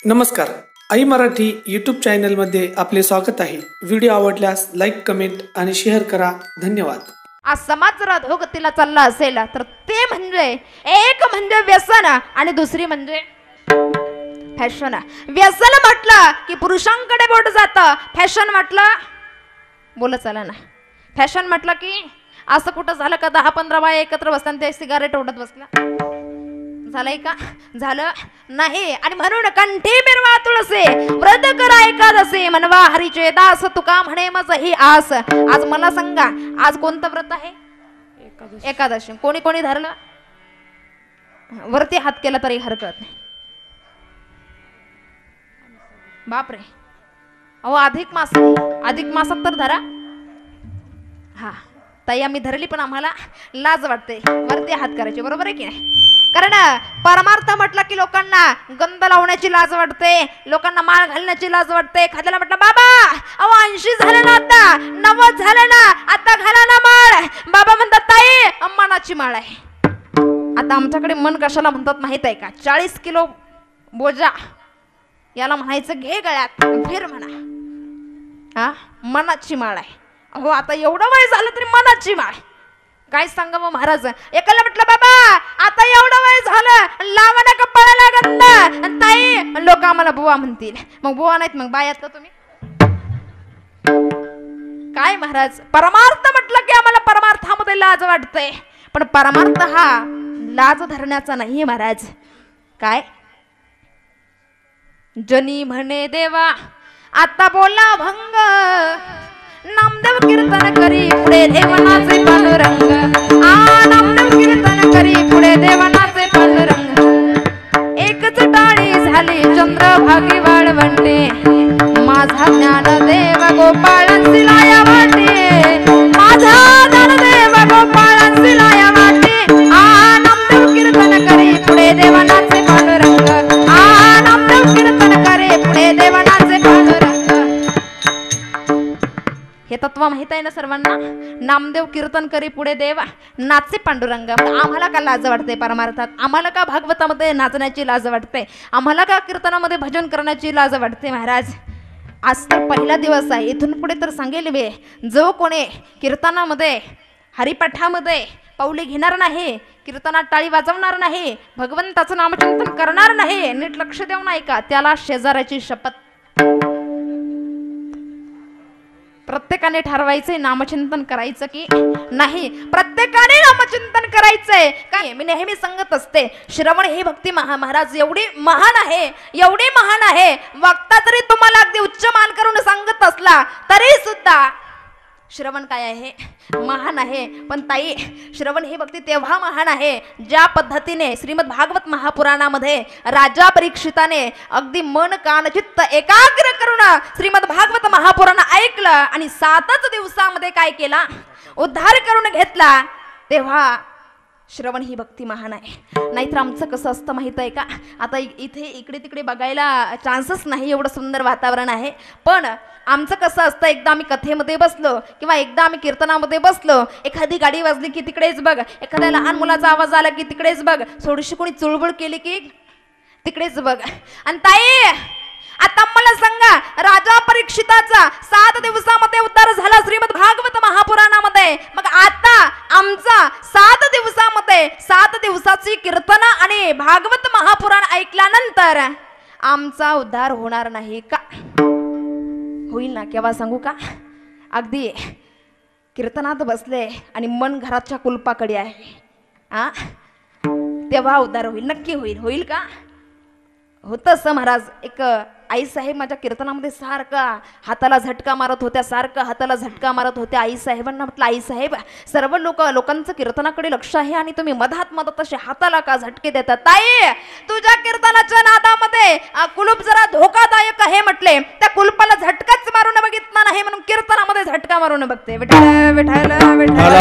नमस्कार, आई मराठी यूट्यूब चॅनलमध्ये आपले स्वागत आहे। व्हिडिओ आवडल्यास लाईक, कमेंट आणि शेअर करा। धन्यवाद। आज समाज जर अधोगतीला चालला असेल तर ते म्हणजे एक म्हणजे व्यसन आणि दुसरी म्हणजे फॅशन। व्यसन म्हटलं की पुरुषांकडे बोट जातं, फॅशन म्हटलं बोल चला ना, फॅशन म्हटलं की असं कुठं झालं का 10-15 बाया एकत्र बसतात ते सिगारेट ओढत बसला, झालंय का? झालं नाही। आणि म्हणून कंठी मिरवा तुळसे व्रत करा एकादशी म्हणवा हरीचे दास तुका म्हणे माझं ही आस। आज मला सांगा, आज कोणतं व्रत आहे? एकादशी। कोणी कोणी धरलं? वरती हात केला तरी हरकत नाही। बापरे, अहो अधिक मास, अधिक मासात तर धरा। हा ताई आम्ही धरली, पण आम्हाला लाज वाटते वरती हात करायचे, बरोबर आहे की नाही? कारण परमार्थ म्हटलं की लोकांना गंध लावण्याची लाज वाटते, लोकांना माळ घालण्याची लाज वाटते। खाद्याला म्हटलं बाबा अहो 80 झालं ना, आता 90 झालं ना, आता घाला ना माळ। बाबा म्हणतात ताई मनाची माळ आहे। आता आमच्याकडे मन कशाला म्हणतात माहित आहे का? 40 किलो बोजा याला म्हणायचं घे गळ्यात फिर म्हणा, हा मनाची माळ आहे। हो आता एवढं वय झालं तरी मनाची माळ, काय सांगा मग महाराज। एकाला म्हटलं बाबा आता एवढं वय झालं लावा ना कपाळा लागत ना, ताई लोक आम्हाला बुवा म्हणतील। मग बुवा नाहीत मग बायात का तुम्ही? काय महाराज, परमार्थ म्हटलं की आम्हाला परमार्थामध्ये लाज वाटते, पण परमार्थ हा लाज धरण्याचा नाही महाराज। काय जनी म्हणे देवा आता बोला भंग, नामदेव कीर्तन करी पुढे देवनाचे पांडुरंग। नामदेव कीर्तन करी पुढे देवनाचे पांडुरंग। एकच टाळी झाली चंद्रभागी वाळवंटे, माझा ज्ञानदेव गोपाळांची लाया वाटे, माझा ज्ञानदेव गोपाळांची लाया वाटे। नामदेव कीर्तन करी पुढे देवनाचे पांडुरंग, नामदेव कीर्तन करी पुढे देवनाचे पांडुरंग। हे तत्व माहित आहे ना सर्वांना? नामदेव कीर्तन करी पुढे देव नाचे पांडुरंग। आम्हाला का लाज वाटते परमार्थात? आम्हाला का भागवतामध्ये नाचण्याची लाज वाटते? आम्हाला का कीर्तनामध्ये भजन करण्याची लाज वाटते महाराज? आज तर पहिला दिवस आहे, इथून पुढे तर सांगेल मी, जो कोणी कीर्तनामध्ये हरिपाठामध्ये पाऊले घेणार नाही, कीर्तनात टाळी वाजवणार नाही, भगवंताचं नामचिंतन करणार नाही, नीट लक्ष देऊन ऐका, त्याला शेजाऱ्याची शपथ। प्रत्येकाने ठरवायचंय नामचिंतन करायचं की नाही, प्रत्येकाने नामचिंतन करायचंय। काय मी नेहमी सांगत असते, श्रवण ही भक्ती महाराज एवढी महान आहे, एवढी महान आहे, वक्ता तरी तुम्हाला अगदी उच्च मान करून सांगत असला तरी सुद्धा श्रवण काय आहे? महान आहे। पण ताई श्रवण ही भक्ती तेव्हा महान आहे ज्या पद्धतीने श्रीमद भागवत महापुराणामध्ये राजा परीक्षिताने अगदी मन कान चित्त एकाग्र करून श्रीमद भागवत महापुराण ऐकलं आणि 7च दिवसामध्ये काय केला? उद्धार करून घेतला। तेव्हा श्रवण ही भक्ती महान आहे। नाहीतर आमचं कसं असतं माहित आहे का? आता इथे इकडे तिकडे बघायला चान्सच नाही, एवढं सुंदर वातावरण आहे, पण आमचं कसं असतं, एकदा आम्ही कथेमध्ये बसलो किंवा एकदा आम्ही कीर्तनामध्ये बसलो, एखादी गाडी वाजली की तिकडेच बघ, एखाद्या लहान मुलाचा आवाज आला की तिकडेच बघ, थोडीशी कोणी चुळबुळ केली की तिकडेच बघ। आणि ताई आता मला सांगा, राजा परीक्षिताचा 7 दिवसामध्ये उद्धार झाला श्रीमद भागवत महापुराणामध्ये, मग आता आमचा 7 दिवसामध्ये 7 दिवसाची कीर्तन आणि भागवत महापुराण ऐकल्यानंतर आमचा उद्धार होणार नाही का? होईल ना, केव्हा सांगू का? अगदी कीर्तनात बसले आणि मन घराच्या कुलपाकडे आहे, तेव्हा उद्धार होईल, नक्की होईल। होईल का? होतं असं महाराज। एक आई साहेब माझ्या कीर्तनामध्ये सारखा हाताला झटका मारत होत्या, सारखं हाताला झटका मारत होत्या। आई साहेबांना म्हटलं, आई साहेब सर्व लोकांचं कीर्तनाकडे लक्ष आहे आणि तुम्ही मधात असे हाताला का झटके देतात? ताई तुझ्या कीर्तनाच्या नादामध्ये कुलूप जरा धोकादायक आहे म्हटले, त्या कुलपाला झटकाच मारून बघितला नाही म्हणून कीर्तनामध्ये झटका मारून बघते। विठ्ठल विठ्ठल विठ्ठल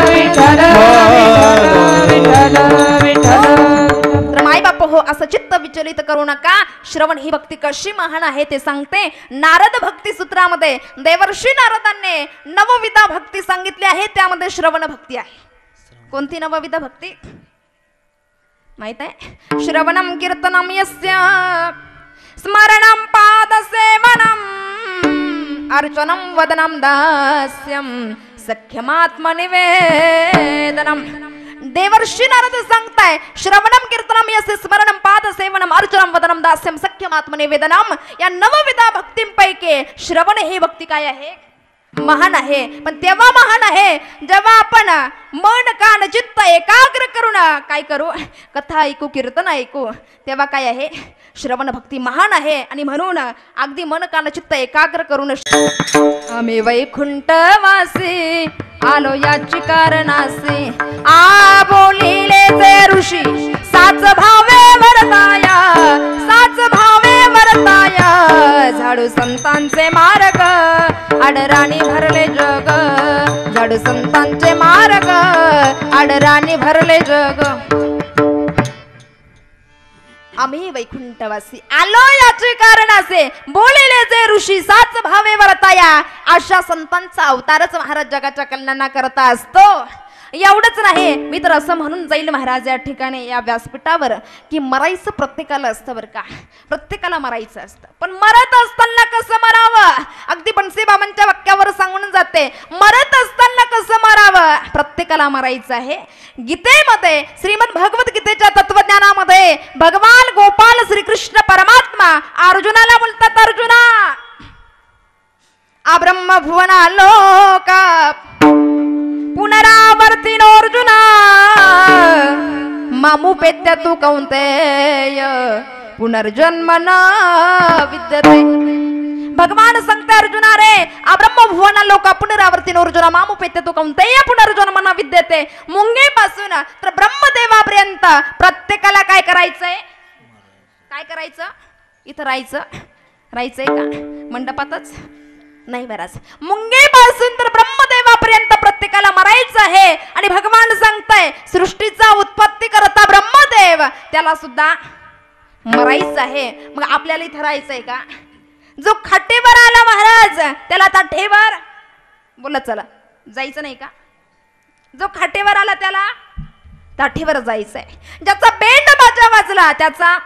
विठ्ठल विठ्ठल। माय बाप हो, असं चित्त विचलित करू नका। श्रवण ही भक्ती कशी महान आहे ते सांगते। नारद भक्ती सूत्रामध्ये देवर्षी नारदांनी नवविधा भक्ती सांगितली आहे, त्यामध्ये श्रवण भक्ती आहे। कोणती नवविधा भक्ती? माहित आहे? श्रवणम कीर्तनम यस्य स्मरणम पादसेवनम अर्चनम वदनम दास्यम सख्यमात्मनिवेदनम. देवर्षी नारद सांगताय श्रवणम कीर्तनम यस्य स्मरणम पादसेवनम अर्चनम वदनम दास्यम सख्यमात्मनिवेदनम. या नवविधा भक्तींपैकी श्रवण ही भक्ती काय आहे? महान आहे. पण तेव्हा महान आहे जेव्हा आपण मन कान चित्त एकाग्र करून काय करू? कथा ऐकू, कीर्तन ऐकू. तेव्हा काय आहे? श्रवण भक्ती महान आहे. आणि म्हणून अगदी मन कान चित्त एकाग्र करून आम्ही वैकुंठवासी आलो याची कारणासी. आ बोलिले जे ऋषी साच भावे वरताया, साच भावे वरताया. झाडू संतांचे मार्ग आडराणी भरले जग, झाडू संतांचे मार्ग आडराणी भरले जग. आम्ही वैकुंठवासी आलो याचे कारण असे बोलिले जे ऋषी साच भावे वरताया. अशा संतांचा अवतारच महाराज जगाच्या कल्याणाकरता असतो. एवढंच नाही, मी तर असं म्हणून जाईल महाराज या ठिकाणी या व्यासपीठावर की मरायचं प्रत्येकाला असतं बरं का, प्रत्येकाला मरायचं असतं. पण मरत असताना कसं मरावं? अगदी बनसे बाबांच्या वाक्यावर सांगून जाते, मरत असताना कसं मरावं? प्रत्येकाला मरायचं आहे. गीतेमध्ये श्रीमद भगवत गीतेच्या तत्वज्ञानामध्ये भगवान गोपाल श्रीकृष्ण परमात्मा अर्जुनाला बोलतात, अर्जुना आब्रह्म भुवना लोका पुनरावर्तिनो अर्जुना मामुपेत्य तू कौंतेय पुनर्जन्म न विद्यते. भगवान सांगते अर्जुना रे अब्रह्म भुवन लोका पुनरावर्तिनो अर्जुना मामुपेत्य तू कौंतेय पुनर्जन्म न विद्यते. मुंगीपासून तर ब्रह्मदेवापर्यंत प्रत्येकाला काय करायचंय? काय करायचं? इथं राहायचंय का मंडपातच? नाही महाराज, मुंगेपासून तर ब्रह्मदेवापर्यंत प्रत्येकाला मरायचं आहे. आणि भगवान सांगताय सृष्टीचा उत्पत्ती करता ब्रह्मदेव त्याला सुद्धा मरायचं आहे. मग आपल्याला इथं राहायचंय का? जो खाटेवर आला महाराज त्याला ताठेवर बोला चला जायचं नाही का? जो खाटेवर आला त्याला ताठेवर जायचंय. ज्याचा बेंड बाजा वाजला त्याचा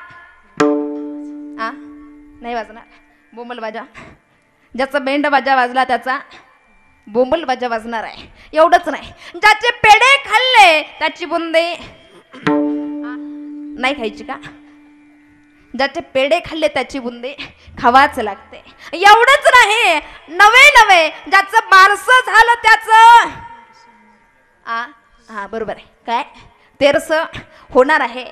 नाही वाजणार बोंबल बाजा. ज्याचा बेंड बाजा वाजला त्याचा बोंबल बाजा वाजणार आहे. एवढंच नाही, ज्याचे पेढे खाल्ले त्याची बुंदे नाही खायची का? ज्याचे पेढे खाल्ले त्याची बुंदे खावाच लागते. एवढंच नाही, नवे ज्याचं बारसं झालं त्याचं बरोबर आहे काय तेरस होणार आहे.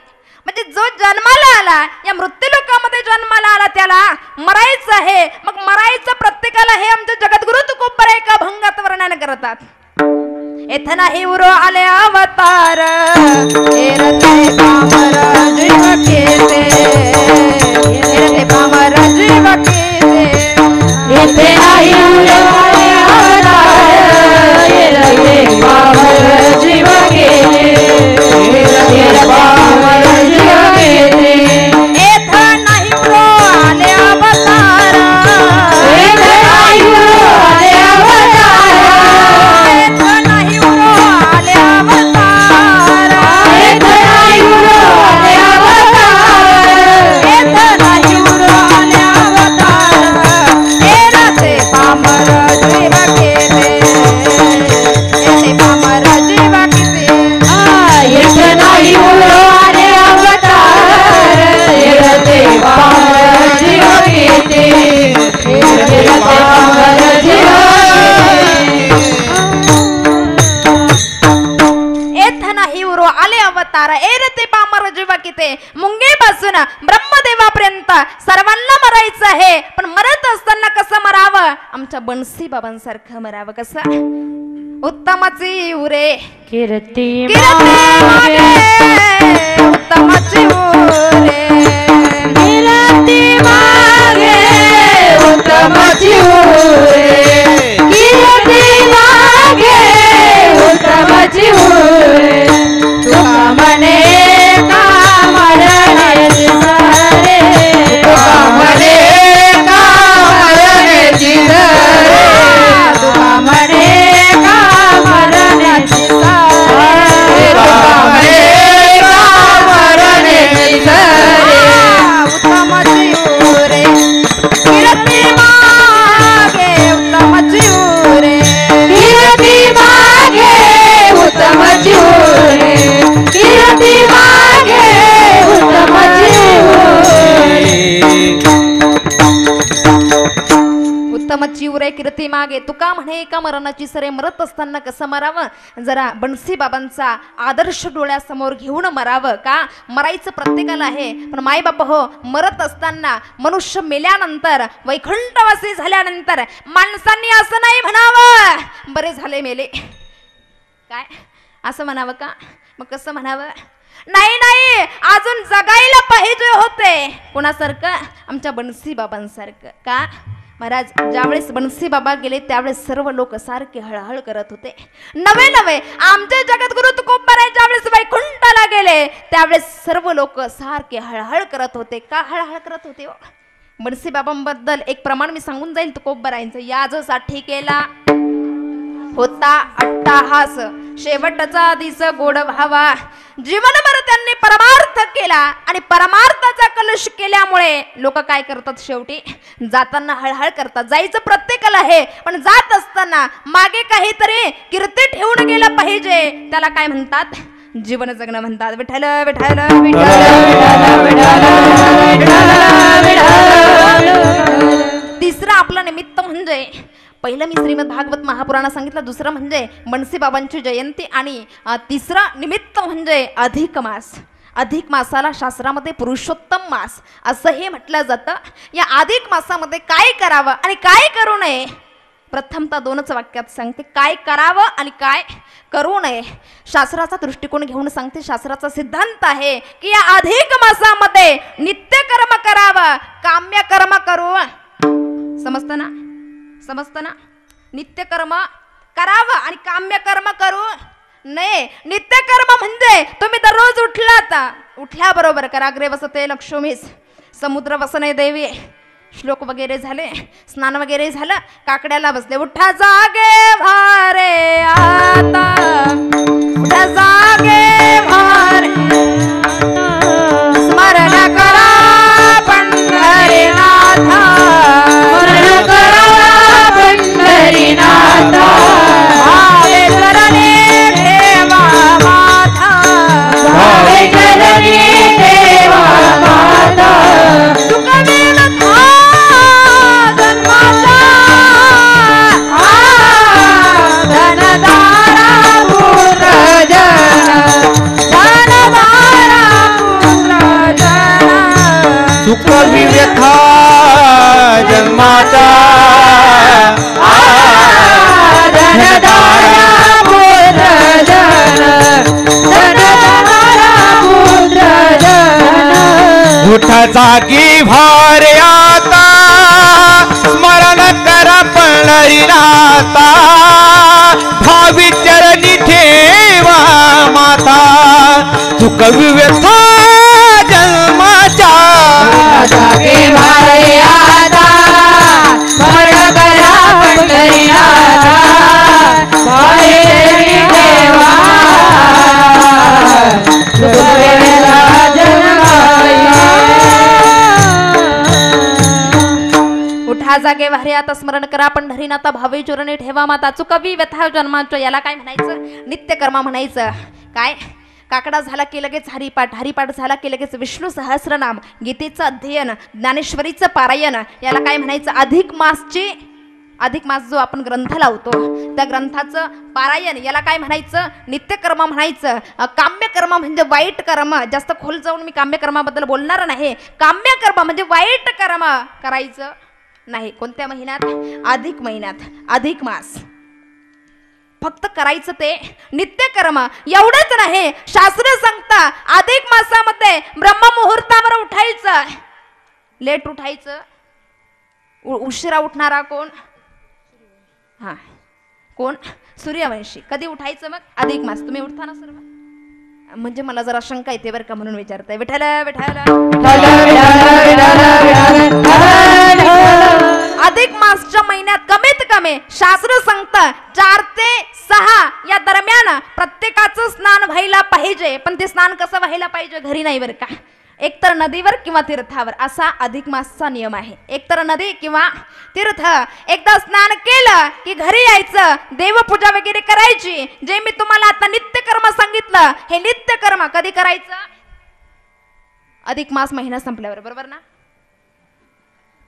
म्हणजे जो जन्माला आला या मृत्यू लोकामध्ये जन्माला आला त्याला मरायचं आहे. मग मरायचं प्रत्येकाला हे आमचे जगद्गुरु तुकोबर एका भंगात वर्णन करतात. येथे नाही उरो आले अवतार एरते पामर जीव केते, एरते पामर जीव केते. येथे नाही उरो आले अवतार एरते पामर जीव केते, एरते पामर जीव केते. येथे नाही उरो आले अवतार, येथे नाही उरो आले अवतार, येथे नाही उरो आले अवतार, येथे नाही उरो आले अवतार, येथे नाही उरो आले अवतार. एरते पामर जीव केते, एरते पामर जीव केते. येथे नाही उरो आले अवतार, एरते पामर जीव केते, एरते पामर जीव हिरो आले अवतार एरते पामर जीवा किते. मुंगेपासून ब्रह्मदेवापर्यंत सर्वांना मरायचं आहे. पण मरत असताना कसं मरावं? आमच्या बनसी बाबांसारखं मरावं. कसं? उत्तमाची उरे कीर्ती मागे, उत्तमाची उरे कीर्ती मागे, उत्तमाची उरे कीर्ती मागे, उत्तमाची उरे. तुका म्हणे का मरण्याची सारे, तुका म्हणे का मरण्याची सारे, तुका म्हणे का मरण्याची सारे, तुका म्हणे का मरणाची उरे कीर्ती मागे तुका म्हणे एका मरणाची सरे मरत असताना कसं मरावं जरा बनसी बाबांचा आदर्श डोळ्यासमोर घेऊन मरावं का मरायचं प्रत्येकाला आहे पण मायबाप हो मरत असताना मनुष्य मेल्यानंतर वैकुंठवासी झाल्यानंतर माणसांनी असं नाही म्हणावं बरे झाले मेले काय असं म्हणावं का मग कसं म्हणावं नाही नाही अजून जगायला पाहिजे होते कोणासारखं आमच्या बनसी बाबांसारखं का महाराज ज्यावेळेस बनसी बाबा गेले त्यावेळेस सर्व लोक सारखे हळहळ करत होते नवे नवे आमचे जगद्गुरु तुकोबाराय ज्यावेळेस वैकुंठाला गेले त्यावेळेस सर्व लोक सारखे हळहळ करत होते का हळहळ करत होते बनसी बाबांबद्दल एक प्रमाण मी सांगून जाईल तुकोबारायांचं याजसाठी केला होता अट्टाहास शेवटचा दिस गोड व्हावा जीवनभर त्यांनी परमार्थ केला आणि परमार्थाचा कलश केल्यामुळे लोक काय करतात शेवटी जाताना हळहळ करतात जायचं प्रत्येकाला आहे पण जात असताना मागे काहीतरी कीर्ती ठेवून गेलं पाहिजे त्याला काय म्हणतात जीवन जगणं म्हणतात विठ्ठल विठ्ठल तिसरं आपलं निमित्त म्हणजे पहिलं मी श्रीमद भागवत महापुराणात सांगितलं दुसरं म्हणजे बनसी बाबांची जयंती आणि तिसरं निमित्त म्हणजे अधिक मास अधिक मासाला शास्त्रामध्ये पुरुषोत्तम मास असंही म्हटलं जातं या अधिक मासामध्ये काय करावं आणि काय करू नये प्रथमतः दोनच वाक्यात सांगते काय करावं आणि काय करू नये शास्त्राचा दृष्टिकोन घेऊन सांगते शास्त्राचा सिद्धांत आहे की या अधिक मासामध्ये नित्यकर्म करावं काम्य कर्म करू समजतं ना समजतं ना नित्यकर्म करावं आणि काम्य कर्म करू नये नित्यकर्म म्हणजे तुम्ही दररोज उठल्याबरोबर कराग्रे वसते लक्ष्मीस समुद्र वसने देवी श्लोक वगैरे झाले स्नान वगैरे झालं काकड्याला बसले उठा जागे भारे आता उठा जागे भारे स्मरण करा पंढरीनाथा स्मरण करा पंढरीनाथा भावे चरणी ठेवा माथा भावे चरणी ठेवा माथा सुख विव्यथा जन्माचा धनधारा पुत्र जन उठा जागी भारे आता स्मरण करा पंढरीनाथा भावी चरणी ठेवा माता सुख विव्यथा जन्माचा जागे भारे आता स्मरण करा पंढरीनाथा भावी चरणी ठेवा सुख विव्यथा उठा जागे वारे आता स्मरण करा पंढरीनाथा भावे चरणी ठेवा माता चुकवी व्यथा जन्माचं याला काय म्हणायचं नित्यकर्म म्हणायचं काय काकडा झाला की लगेच हरिपाठ झाला की लगेच विष्णू सहस्रनाम गीतेचं अध्ययन ज्ञानेश्वरीचं पारायण याला काय म्हणायचं अधिक मास जो आपण ग्रंथ लावतो त्या ग्रंथाचं पारायण याला काय म्हणायचं नित्यकर्म म्हणायचं काम्यकर्म म्हणजे वाईट कर्म जास्त खोल जाऊन मी काम्यकर्माबद्दल बोलणार नाही काम्यकर्म म्हणजे वाईट कर्म करायचं नाही कोणत्या महिन्यात अधिक महिन्यात अधिक मास फक्त करायचं ते नित्यकर्म एवढंच नाही शास्त्र सांगता अधिक मासामध्ये ब्रह्ममुहूर्तावर उठायचं लेट उठायचं उशिरा उठणारा कोण हा कोण सूर्यवंशी कधी उठायचं मग अधिक मास तुम्ही उठता ना सर्व म्हणजे मला जरा शंका येते बरं का म्हणून विचारताय विठ्ठल विठ्ठल अधिक मासच्या महिन्यात कमीत कमी शास्त्र सांगतं 4 ते 6 या दरम्यान प्रत्येकाचं स्नान व्हायला पाहिजे पण ते स्नान कसं व्हायला पाहिजे घरी नाही बरं का एकतर नदीवर किंवा तीर्थावर असा अधिक मासचा नियम आहे एकतर नदी किंवा तीर्थ एकदा स्नान केलं की घरी यायचं देवपूजा वगैरे करायची जे मी तुम्हाला आता नित्यकर्म सांगितलं हे नित्यकर्म कधी करायचं अधिक मास महिना संपल्यावर बरोबर ना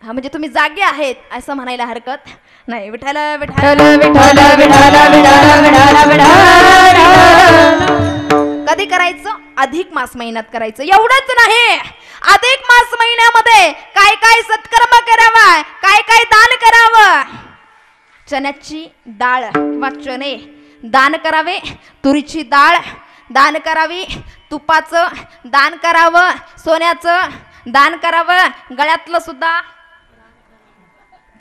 हा म्हणजे तुम्ही जागे आहेत असं म्हणायला हरकत नाही. विठ्ठल विठ्ठल विठ्ठल विठ्ठल विठ्ठल विठ्ठल. कधी करायचं? अधिक मास महिन्यात करायचं. एवढंच नाही, अधिक मास महिन्यामध्ये काय काय सत्कर्म करावा, काय काय दान करावं. चण्याची डाळ वा चणे दान करावे, तुरीची डाळ दान करावी, तुपाचं दान करावं, सोन्याचं दान करावं, गळ्यातलं सुद्धा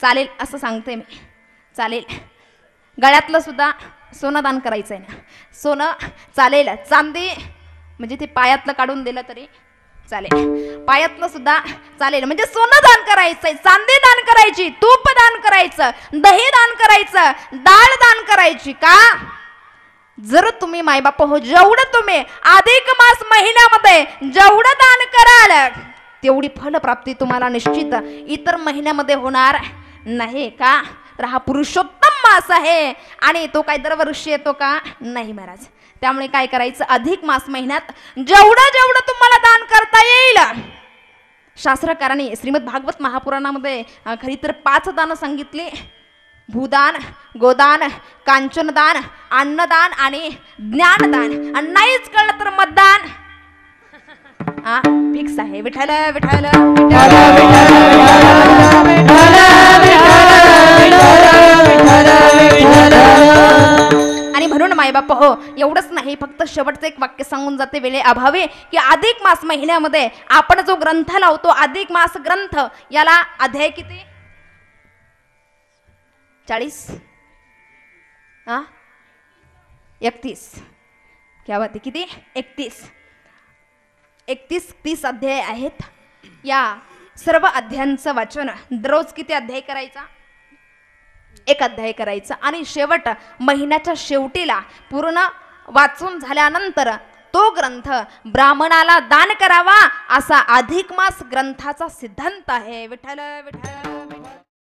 चालेल असं सांगते मी, चालेल. गळ्यातलं सुद्धा सोनं दान करायचं आहे ना, सोनं चालेल. चांदी म्हणजे ते पायातलं काढून दिलं तरी चालेल, पायातलं सुद्धा चालेल. म्हणजे सोनं दान करायचंय, चांदी दान करायची, तूप दान करायचं, दही दान करायचं, डाळ दान करायची. का? जर तुम्ही मायबाप हो, जेवढं तुम्ही अधिक मास महिन्यामध्ये जेवढं दान कराल तेवढी फलप्राप्ती तुम्हाला निश्चित इतर महिन्यामध्ये होणार नाही. का? तर हा पुरुषोत्तम मास आहे आणि तो काय दरवर्षी येतो का? नाही महाराज. त्यामुळे काय करायचं? अधिक मास महिन्यात जेवढं जेवढं तुम्हाला दान करता येईल. शास्त्रकारांनी श्रीमद भागवत महापुराणामध्ये खरी तर 5 दान सांगितली: भूदान, गोदान, कांचनदान, अन्नदान आणि ज्ञानदान. आणि नाहीच कळलं तर मतदान फिक्स आहे. विठ्ठल विठ्ठल आणि म्हणून मायबाप हो, एवढंच नाही, फक्त शेवटचं एक वाक्य सांगून जाते वेळे अभावे, की अधिक मास महिन्यामध्ये आपण जो ग्रंथ लावतो, अधिक मास ग्रंथ, याला अध्याय किती? 40 31. क्या बात आहे. किती? 31-30 अध्याय आहेत. या सर्व अध्यायांचं वाचन दररोज किती अध्याय करायचा? 1 अध्याय करायचा. आणि शेवट महिन्याच्या शेवटीला पूर्ण वाचून झाल्यानंतर तो ग्रंथ ब्राह्मणाला दान करावा, असा अधिक मास ग्रंथाचा सिद्धांत आहे. विठ्ठल विठ्ठल.